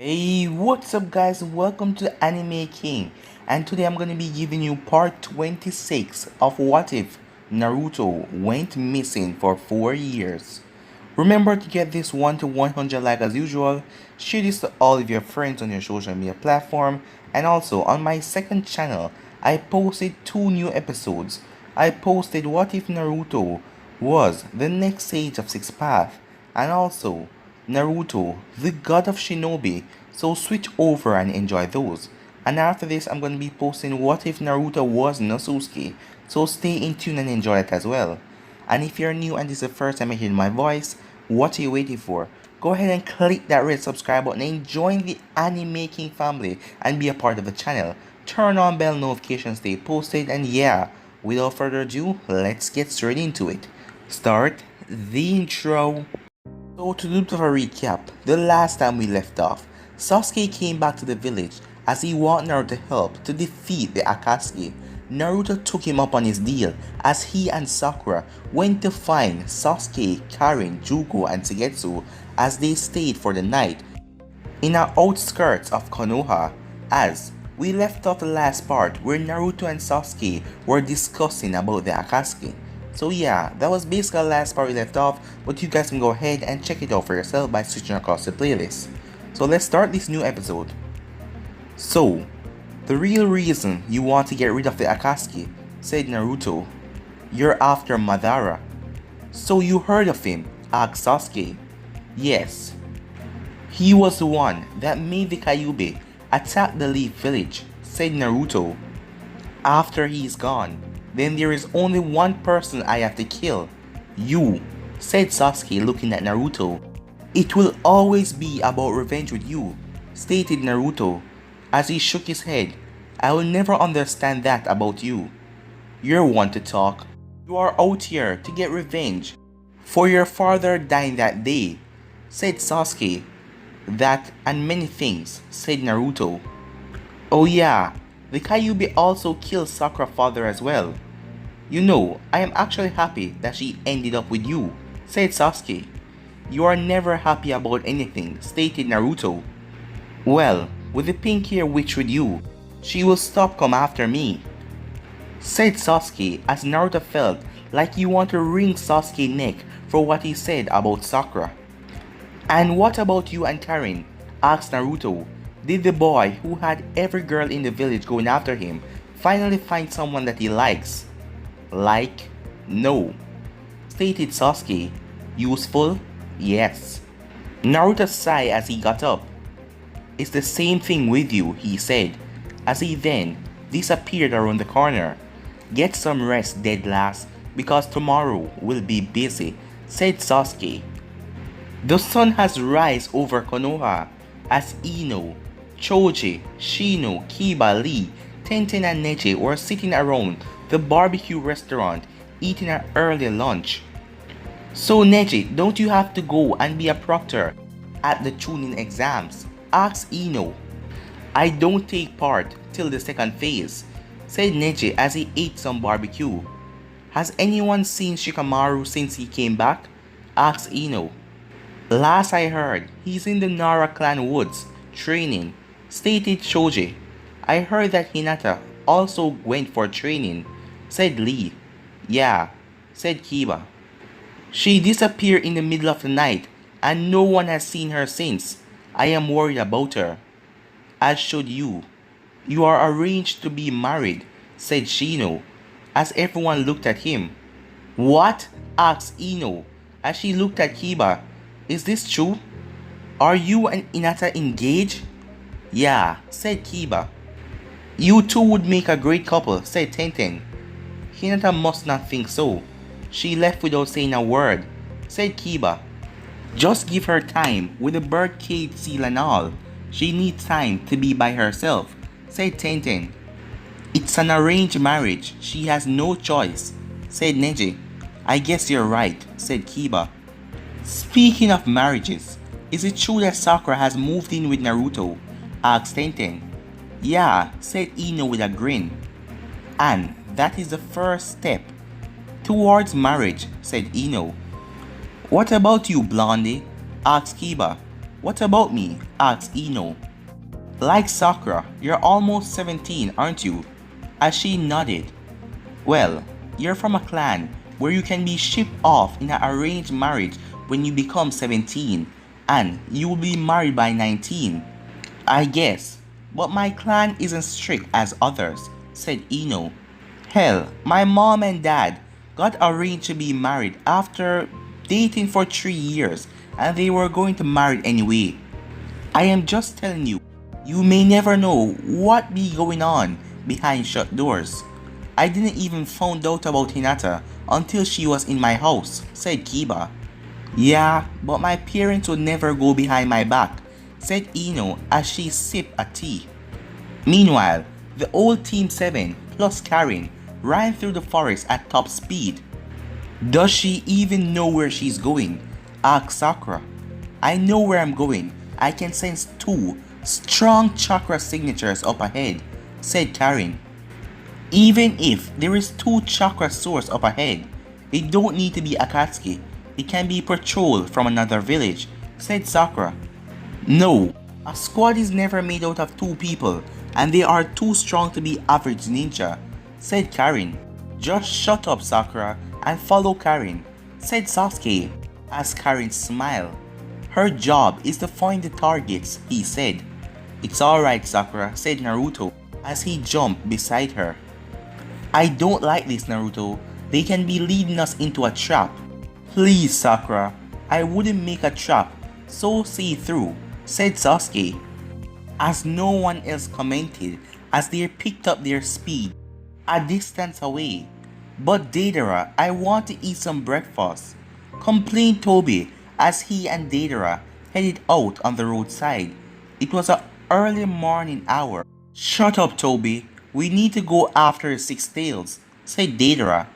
Hey, what's up guys? Welcome to Anime King. And today I'm going to be giving you part 26 of What If Naruto Went Missing for 4 years. Remember to get this 1 to 100 like as usual, share this to all of your friends on your social media platform, and also on my second channel, I posted 2 new episodes. I posted What If Naruto was the next sage of Six Path, and also Naruto, the god of shinobi, so switch over and enjoy those. And after this, I'm going to be posting What If Naruto Was Nosuke, so stay in tune and enjoy it as well. And if you're new and this is the first time you're hearing my voice, what are you waiting for? Go ahead and click that red subscribe button and join the Anime King family and be a part of the channel. Turn on bell notifications, stay posted, and yeah, without further ado, let's get straight into it. Start the intro. So to do a recap, the last time we left off, Sasuke came back to the village as he wanted Naruto to help to defeat the Akatsuki. Naruto took him up on his deal as he and Sakura went to find Sasuke, Karin, Juko and Shigetsu as they stayed for the night in the outskirts of Konoha, as we left off the last part where Naruto and Sasuke were discussing about the Akatsuki. So yeah, that was basically the last part we left off, but you guys can go ahead and check it out for yourself by switching across the playlist. So let's start this new episode. So, the real reason you want to get rid of the Akatsuki, said Naruto. You're after Madara. So you heard of him, asked Sasuke. Yes. He was the one that made the Kyuubi attack the Leaf Village, said Naruto. After he's gone, then there is only one person I have to kill. You, said Sasuke looking at Naruto. It will always be about revenge with you, stated Naruto as he shook his head. I will never understand that about you. You're one to talk. You are out here to get revenge for your father dying that day, said Sasuke. That and many things, said Naruto. Oh yeah, the Kyuubi also killed Sakura's father as well. You know, I am actually happy that she ended up with you, said Sasuke. You are never happy about anything, stated Naruto. Well, with the pink hair witch with you, she will stop come after me, said Sasuke as Naruto felt like he wanted to wring Sasuke's neck for what he said about Sakura. And what about you and Karin? Asked Naruto. Did the boy who had every girl in the village going after him finally find someone that he likes? Like? No, stated Sasuke. Useful? Yes. Naruto sighed as he got up. It's the same thing with you, he said, as he then disappeared around the corner. Get some rest, dead lass, because tomorrow will be busy, said Sasuke. The sun has risen over Konoha as Ino, Choji, Shino, Kiba, Lee, Tenten and Neji were sitting around the barbecue restaurant eating an early lunch. So Neji, don't you have to go and be a proctor at the tuning exams? Asked Ino. I don't take part till the second phase, said Neji as he ate some barbecue. Has anyone seen Shikamaru since he came back? Asked Ino. Last I heard, he's in the Nara clan woods, training, stated Choji. I heard that Hinata also went for training, said Lee. Yeah, said Kiba. She disappeared in the middle of the night and no one has seen her since. I am worried about her. As should you. You are arranged to be married, said Shino, as everyone looked at him. What? Asked Ino, as she looked at Kiba. Is this true? Are you and Hinata engaged? Yeah, said Kiba. You two would make a great couple, said Tenten. Hinata must not think so. She left without saying a word, said Kiba. Just give her time with the birdcage seal and all. She needs time to be by herself, said Tenten. It's an arranged marriage. She has no choice, said Neji. I guess you're right, said Kiba. Speaking of marriages, is it true that Sakura has moved in with Naruto? Asked Tenten. Yeah, said Ino with a grin. And that is the first step towards marriage, said Ino. What about you, Blondie? Asked Kiba. What about me? asked Ino. Like Sakura, you're almost 17, aren't you? As she nodded. Well, you're from a clan where you can be shipped off in an arranged marriage when you become 17 and you will be married by 19. I guess, but my clan isn't strict as others, said Ino. Hell, my mom and dad got arranged to be married after dating for 3 years and they were going to marry anyway. I am just telling you, you may never know what be going on behind shut doors. I didn't even find out about Hinata until she was in my house, said Kiba. Yeah, but my parents would never go behind my back, said Ino as she sipped a tea. Meanwhile, the old Team 7 plus Karen ran through the forest at top speed. Does she even know where she's going? Asked Sakura. I know where I'm going. I can sense two strong chakra signatures up ahead, said Karen. Even if there is two chakra source up ahead, it don't need to be Akatsuki. It can be patrol from another village, said Sakura. No, a squad is never made out of two people and they are too strong to be average ninja, said Karen. Just shut up, Sakura, and follow Karen, said Sasuke as Karen smiled. Her job is to find the targets, he said. It's alright, Sakura, said Naruto as he jumped beside her. I don't like this, Naruto. They can be leading us into a trap. Please, Sakura, I wouldn't make a trap so see-through, said Sasuke. As no one else commented as they picked up their speed a distance away. But Deidara, I want to eat some breakfast, complained Toby as he and Deidara headed out on the roadside. It was an early morning hour. Shut up, Toby. We need to go after the 6 tails, said Deidara.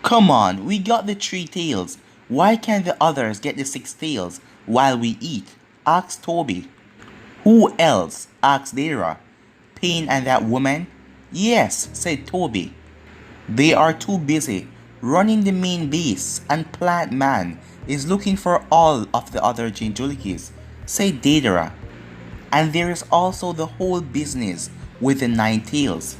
Come on, we got the 3 tails. Why can't the others get the 6 tails while we eat? Asked Toby. Who else? Asked Deidara. Pain and that woman? Yes, said Toby. They are too busy running the main base and Plant Man is looking for all of the other Jinchurikis, said Deidara. And there is also the whole business with the 9 tails.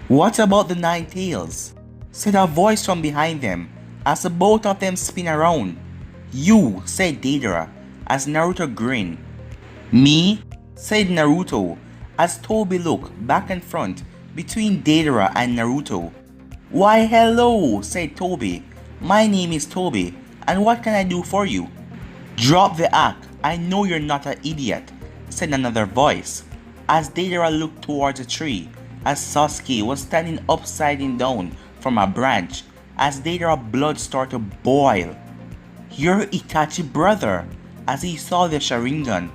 What about the 9 tails? Said a voice from behind them as the both of them spin around. You, said Deidara as Naruto grinned. Me? Said Naruto as Toby looked back and front between Deidara and Naruto. Why hello, said Toby. My name is Toby and what can I do for you? Drop the act, I know you're not an idiot, said another voice as Deidara looked towards a tree as Sasuke was standing upside down from a branch as Deidara's blood started to boil. You're Itachi's brother, as he saw the Sharingan.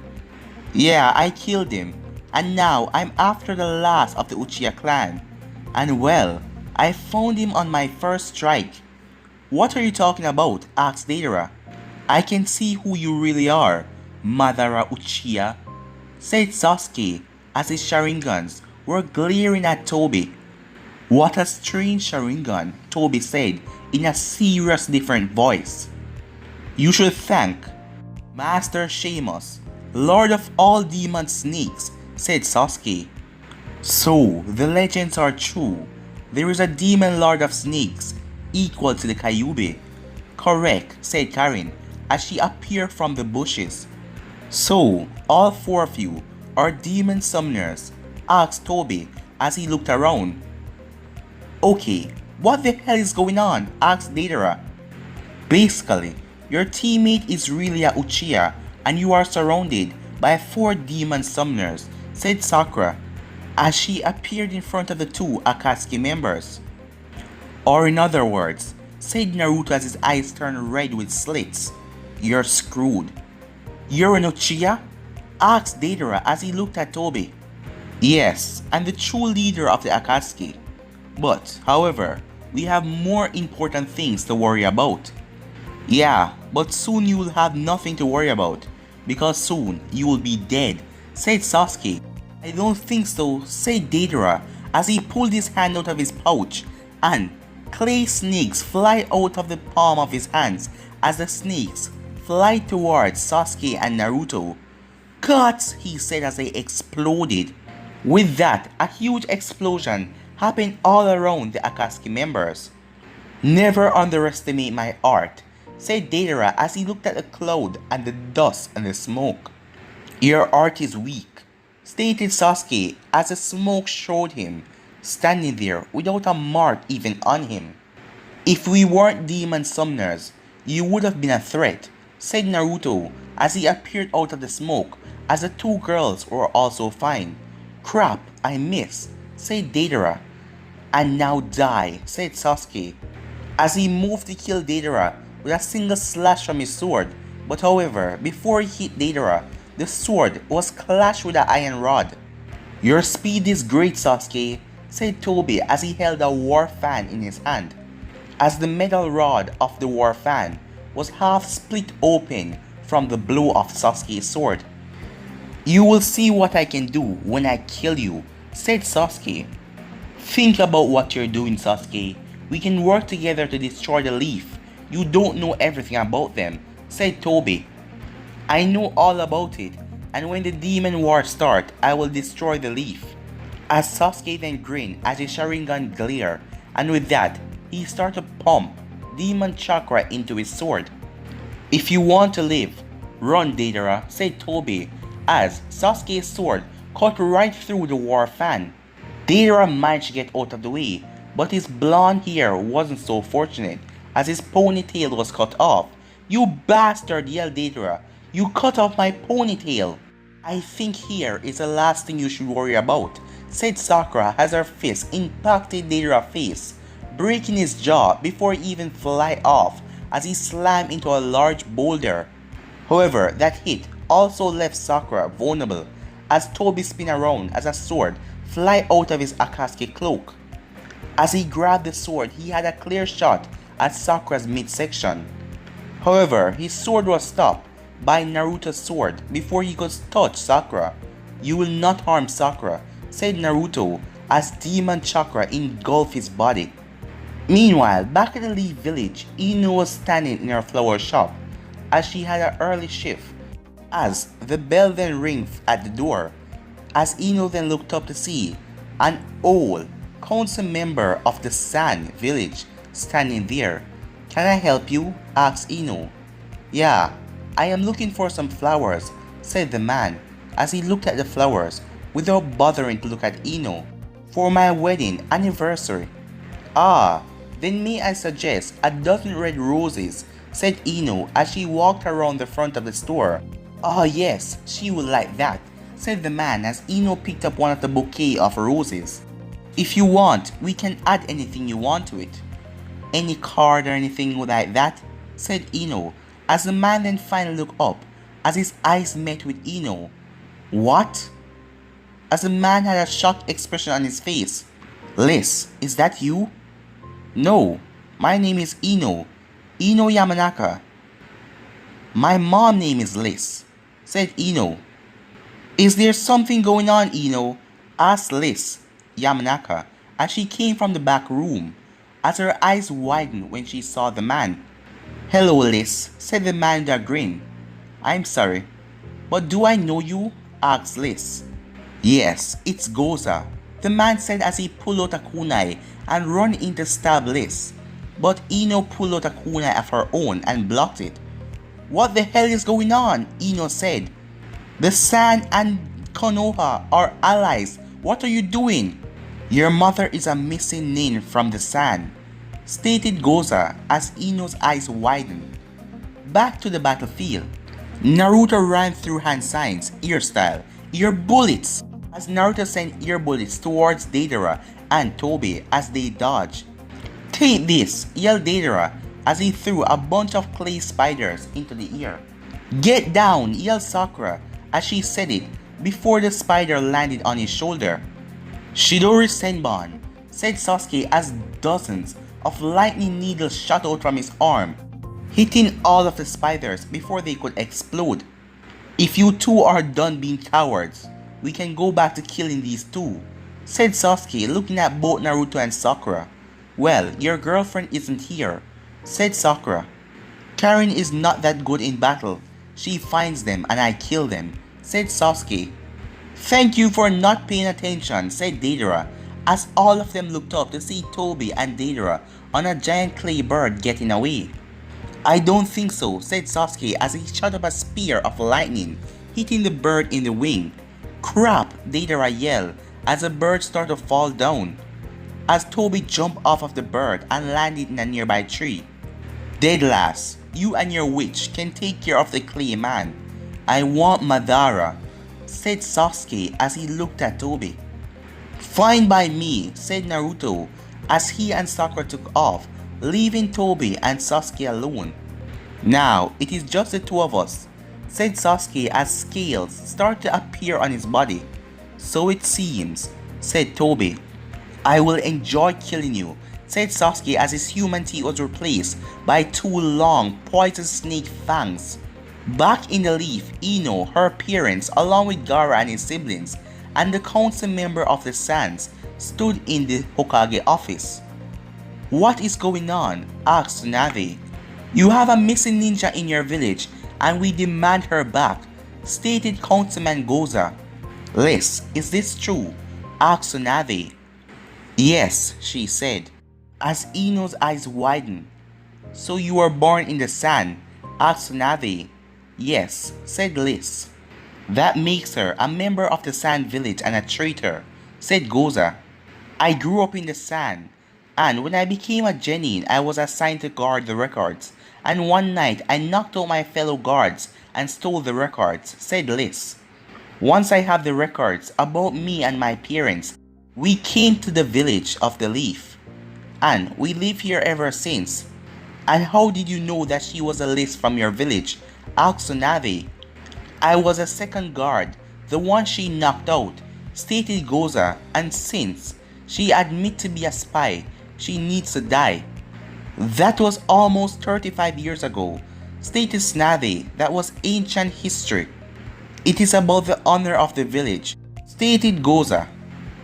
Yeah, I killed him, and now I'm after the last of the Uchiha clan. And well, I found him on my first strike. What are you talking about? Asked Deidara. I can see who you really are, Madara Uchiha, said Sasuke as his Sharingans were glaring at Toby. What a strange Sharingan, Toby said in a serious different voice. You should thank Master Sheamus, Lord of all demon snakes, said Sasuke. So, the legends are true. There is a demon lord of snakes equal to the Kyuubi. Correct, said Karen as she appeared from the bushes. So, all 4 of you are demon summoners, asked Toby as he looked around. Okay, what the hell is going on? Asked Deidara. Basically, your teammate is really a Uchiha and you are surrounded by 4 demon summoners, said Sakura as she appeared in front of the 2 Akatsuki members. Or in other words, said Naruto as his eyes turned red with slits. You're screwed. You're an Uchiha? Asked Deidara as he looked at Toby. Yes, I'm the true leader of the Akatsuki. But, however, we have more important things to worry about. Yeah, but soon you will have nothing to worry about, because soon you will be dead, said Sasuke. I don't think so, said Deidara as he pulled his hand out of his pouch and clay snakes fly out of the palm of his hands as the snakes fly towards Sasuke and Naruto. "Guts!" he said as they exploded. With that, a huge explosion happened all around the Akatsuki members. "Never underestimate my art," said Deidara as he looked at the cloud and the dust and the smoke. "Your art is weak," stated Sasuke as the smoke showed him, standing there without a mark even on him. "If we weren't demon summoners, you would have been a threat," said Naruto as he appeared out of the smoke as the two girls were also fine. "Crap, I missed," said Deidara. "And now die," said Sasuke as he moved to kill Deidara with a single slash from his sword. But however, before he hit Deidara, the sword was clashed with an iron rod. "Your speed is great, Sasuke," said Toby as he held a war fan in his hand. As the metal rod of the war fan was half split open from the blow of Sasuke's sword. "You will see what I can do when I kill you," said Sasuke. "Think about what you're doing, Sasuke. We can work together to destroy the leaf. You don't know everything about them," said Toby. "I know all about it, and when the demon war starts, I will destroy the leaf." As Sasuke then grinned as his Sharingan glared, and with that, he started to pump demon chakra into his sword. "If you want to live, run, Deidara," said Toby as Sasuke's sword cut right through the war fan. Deidara managed to get out of the way, but his blonde hair wasn't so fortunate as his ponytail was cut off. "You bastard," yelled Deidara. "You cut off my ponytail." "I think here is the last thing you should worry about," said Sakura as her fist impacted Deidara's face, breaking his jaw before he even fly off as he slammed into a large boulder. However, that hit also left Sakura vulnerable as Toby spun around as a sword fly out of his Akatsuki cloak. As he grabbed the sword, he had a clear shot at Sakura's midsection. However, his sword was stopped by Naruto's sword before he could touch Sakura. "You will not harm Sakura," said Naruto as demon chakra engulfed his body. Meanwhile, back at the Leaf Village, Ino was standing in her flower shop as she had an early shift. As the bell then rang at the door, as Ino then looked up to see an old council member of the Sand Village standing there. "Can I help you?" asked Ino. "Yeah, I am looking for some flowers," said the man as he looked at the flowers without bothering to look at Ino. "For my wedding anniversary." "Ah, then may I suggest a dozen red roses," said Ino as she walked around the front of the store. "Oh yes, she would like that," said the man as Ino picked up one of the bouquet of roses. "If you want, we can add anything you want to it." "Any card or anything like that?" said Ino as the man then finally looked up as his eyes met with Ino. "What?" As the man had a shocked expression on his face. "Liz, is that you?" "No, my name is Ino Yamanaka." "My mom's name is Liz," said Ino. "Is there something going on, Ino?" asked Liz Yamanaka as she came from the back room, as her eyes widened when she saw the man. "Hello, Liz," said the man with a grin. "I'm sorry, but do I know you?" asked Liz. "Yes, it's Goza," the man said as he pulled out a kunai and ran in to stab Liz. But Ino pulled out a kunai of her own and blocked it. "What the hell is going on?" Ino said. "The Sand and Konoha are allies. What are you doing?" "Your mother is a missing nin from the Sand," stated Goza as Ino's eyes widened. Back to the battlefield. Naruto ran through hand signs, ear style, ear bullets, as Naruto sent ear bullets towards Deidara and Toby as they dodged. "Take this," yelled Deidara as he threw a bunch of clay spiders into the ear. "Get down," yelled Sakura as she said it before the spider landed on his shoulder. "Shidori Senbon," said Sasuke as dozens of lightning needles shot out from his arm, hitting all of the spiders before they could explode. "If you two are done being cowards, we can go back to killing these two," said Sasuke looking at both Naruto and Sakura. "Well, your girlfriend isn't here," said Sakura. "Karin is not that good in battle. She finds them and I kill them," said Sasuke. Thank you for not paying attention, said Deidara, as all of them looked up to see Toby and Deidara on a giant clay bird getting away. I don't think so, said Sasuke as he shot up a spear of lightning, hitting the bird in the wing. Crap, Deidara yelled as the bird started to fall down, as Toby jumped off of the bird and landed in a nearby tree. Deadlass, you and your witch can take care of the clay man. I want Madara, said Sasuke as he looked at Toby. Fine by me, said Naruto as he and Sakura took off, leaving Toby and Sasuke alone. Now it is just the two of us, said Sasuke as scales started to appear on his body. So it seems, said Toby. I will enjoy killing you, said Sasuke as his human teeth was replaced by two long poisonous snake fangs. Back in the leaf, Ino, her parents, along with Gaara and his siblings, and the council member of the Sands stood in the Hokage office. What is going on? Asked Tsunade. You have a missing ninja in your village and we demand her back, stated Councilman Goza. Liz, is this true? Asked Tsunade. Yes, she said, as Ino's eyes widened. So you were born in the sand? Asked Tsunade. Yes, said Liz. That makes her a member of the Sand Village and a traitor, said Goza. I grew up in the sand, and when I became a genin, I was assigned to guard the records, and one night I knocked out my fellow guards and stole the records, said Liz. Once I have the records about me and my parents, we came to the village of the Leaf, and we live here ever since. And how did you know that she was a Liz from your village? Asked Tsunade. I was a second guard, the one she knocked out, stated Goza, and since she admits to be a spy, she needs to die. That was almost 35 years ago, stated Tsunade. That was ancient history. It is about the honor of the village, stated Goza.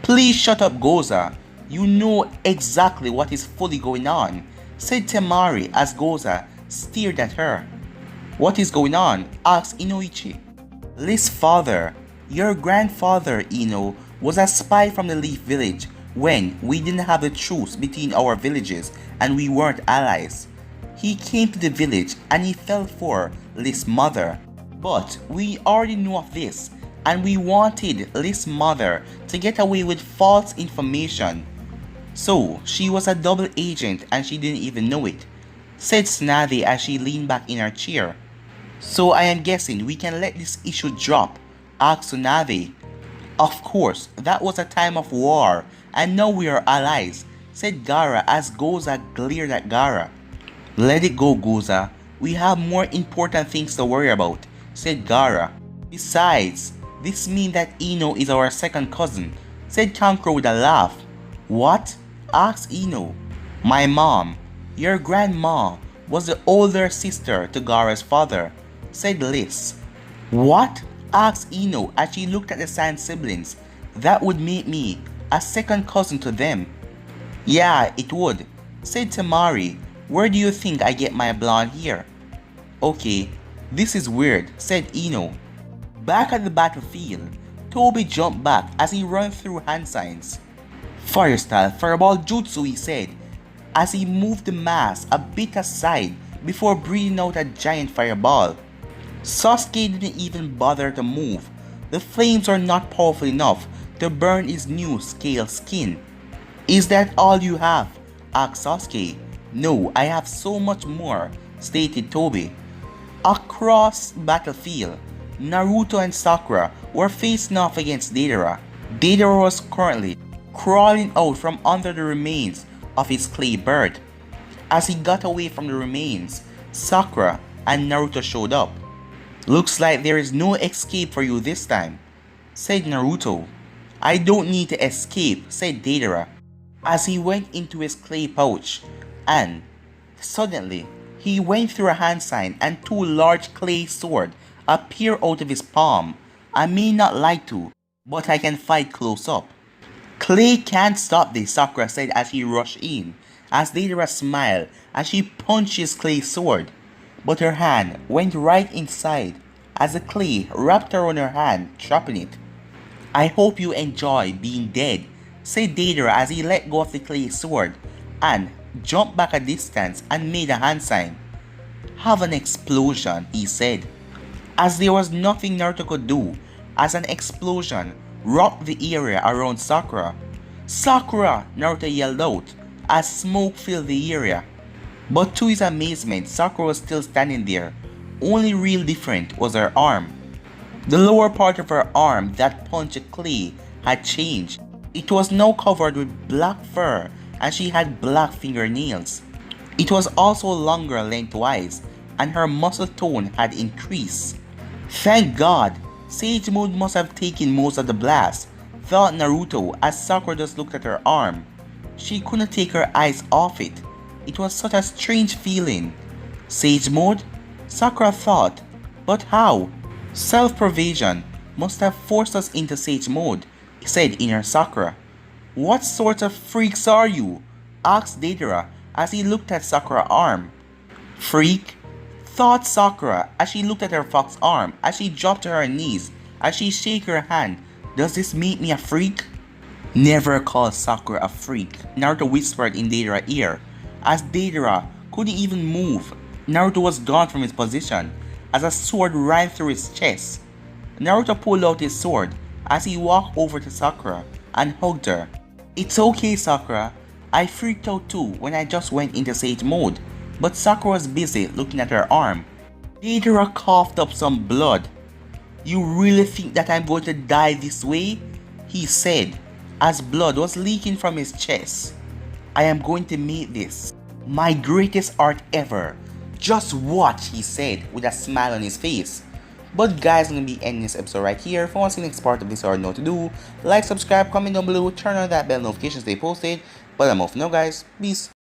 Please shut up, Goza. You know exactly what is fully going on, said Temari as Goza stared at her. What is going on? Asked Inoichi. Liz's father, your grandfather Ino, was a spy from the Leaf Village when we didn't have a truce between our villages and we weren't allies. He came to the village and he fell for Liz's mother. But we already knew of this and we wanted Liz's mother to get away with false information. So she was a double agent and she didn't even know it, said Tsunade as she leaned back in her chair. So I am guessing we can let this issue drop, asked Tsunade. Of course, that was a time of war and now we are allies, said Gaara as Goza glared at Gaara. Let it go, Goza. We have more important things to worry about, said Gaara. Besides, this means that Ino is our second cousin, said Kankuro with a laugh. What? Asked Ino. My mom, your grandma, was the older sister to Gaara's father, said Liz. What? Asked Ino as she looked at the Sand siblings. That would make me a second cousin to them. Yeah, it would, said Temari. Where do you think I get my blonde hair? Okay, this is weird, said Ino. Back at the battlefield, Toby jumped back as he ran through hand signs. Fire style fireball jutsu, he said, as he moved the mask a bit aside before breathing out a giant fireball. Sasuke didn't even bother to move. The flames are not powerful enough to burn his new scale skin. Is that all you have? Asked Sasuke. No, I have so much more, stated Toby. Across the battlefield, Naruto and Sakura were facing off against Deidara. Deidara was currently crawling out from under the remains of his clay bird. As he got away from the remains, Sakura and Naruto showed up. Looks like there is no escape for you this time, said Naruto. I don't need to escape, said Deidara, as he went into his clay pouch, and suddenly he went through a hand sign and two large clay swords appeared out of his palm. I may not like to, but I can fight close up. Clay can't stop this, Sakura said as he rushed in, as Deidara smiled as she punched his clay sword, but her hand went right inside. as the clay wrapped around her hand, trapping it. I hope you enjoy being dead, said Deidara as he let go of the clay sword and jumped back a distance and made a hand sign. Have an explosion, he said. As there was nothing Naruto could do, as an explosion rocked the area around Sakura. Sakura! Naruto yelled out as smoke filled the area. But to his amazement, Sakura was still standing there. Only real different was her arm. The lower part of her arm that punched the clay had changed. It was now covered with black fur and she had black fingernails. It was also longer lengthwise and her muscle tone had increased. Thank God, Sage Mode must have taken most of the blast, thought Naruto as Sakura just looked at her arm. She couldn't take her eyes off it. It was such a strange feeling. Sage Mode? Sakura thought, but how? Self-provision must have forced us into Sage Mode, said inner Sakura. What sort of freaks are you? Asked Deidara as he looked at Sakura's arm. Freak? Thought Sakura as she looked at her fox arm as she dropped to her knees as she shook her hand. Does this make me a freak? Never call Sakura a freak, Naruto whispered in Deidara's ear. As Deidara couldn't even move, Naruto was gone from his position as a sword ran through his chest. Naruto pulled out his sword as he walked over to Sakura and hugged her. It's okay, Sakura. I freaked out too when I just went into Sage Mode, but Sakura was busy looking at her arm. Deidara coughed up some blood. You really think that I'm going to die this way? He said as blood was leaking from his chest. I am going to make this my greatest art ever. Just watch, he said with a smile on his face. But guys, I'm going to be ending this episode right here. If you want to see the next part of this or know what to do, like, subscribe, comment down below, turn on that bell notification to stay posted. But I'm off now guys. Peace.